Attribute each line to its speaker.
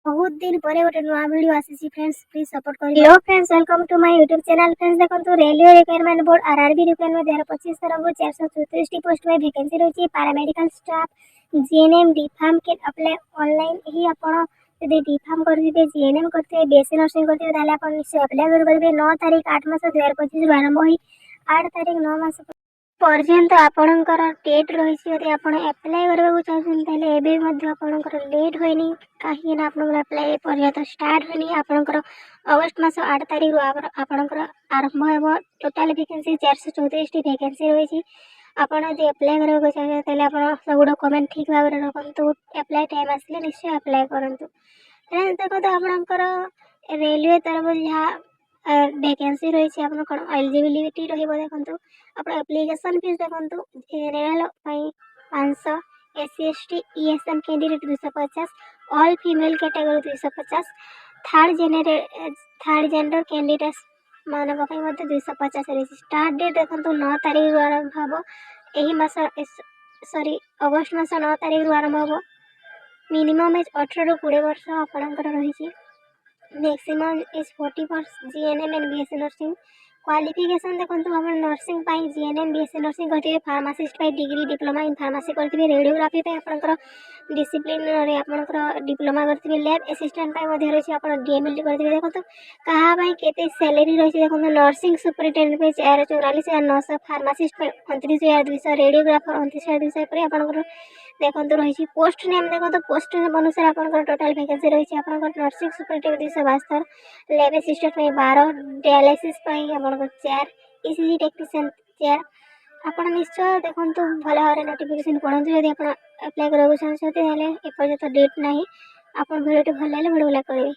Speaker 1: बहुत दिन पर गोटे नुआ वीडियो आसी फ्रेंड्स प्लीज सपोर्ट कर। Hello friends welcome to my YouTube channel. Friends देखो railway requirement board RRB requirement 2025 तरफ 434 पोस्ट में वैकेंसी रही पैरामेडिकल स्टाफ जीएनएम डीफार्म के अप्लाई ऑनलाइन ही आपण यदि डीफार्म करते जीएनएम करते बीएससी नर्सिंग करते ताले आपण निश्चय अप्लाई करेंगे। 9 तारीख 8 मास 2025 आरंभ हुई 8 तारीख 9 मास पर्यंत आपणकर डेट रही। यदि आप एप्लाय करने चाहते लेट होनी कहीं एप्लाय पर्यंत स्टार्ट होनी आपणकर अगस्ट मास 8 तारीख आपणकर आरंभ हो। टोटाल वैकेंसी 434 वैकेंसी रही। आपड़ जो एप्लाय करने चाहते सब डॉक्यूमेंट ठीक भाव में रखु। एप्लाय टाइम आसले निश्चय एप्लाय करूँ। देखो आपणकर रेलवे तरफ जहाँ वैकेंसी रही आप एलिजिबिलिटी देखो आप एप्लिकेशन फीस देखो general 500 SC ST ESM candidate 250 all female category 250 third gender candidates मान 250 रही। स्टार्ट डेट देखो 9 तारीख आरंभ हम यही मास सॉरी अगस्ट मास 9 तारीख आरंभ हम। मिनिमम एज 18 ରୁ 20 वर्ष आपणकर रही। Maximum is 40 for GNM and BSc nursing. Qualification देखो हम नर्सिंग जीएनएम बीएससी नर्सिंग करते pharmacist degree diploma in pharmacy करते रेडियोग्राफी आपंकर डिसिप्लिन आपंकर डिप्लोमा करते लैब असिस्टेंट रही आप डीएमएलटी करते। देखो कहाँ केते सैलरी रही देखो नर्सिंग सुपरिटेडेंट 44,900 फार्मासिस्ट 29,200 रेडियोग्राफर 29,200 आपंकर देखो रही। पोस्ट नेम देखो पोस्ट नेम अनुसार आपंकर टोटाल वैकेंसी रही। आपंकर nursing superintendent 272 lab assistant 12 dialysis 4 ECG technician 4 आप निश्चय देखो भल भाव में नोटिफिकेशन पढ़ू। यदि आप एप्लाय करने चाहते हैं एपर्यंत डेट ना आप भिडियो भल लगे भिडियो लाइक करेंगे।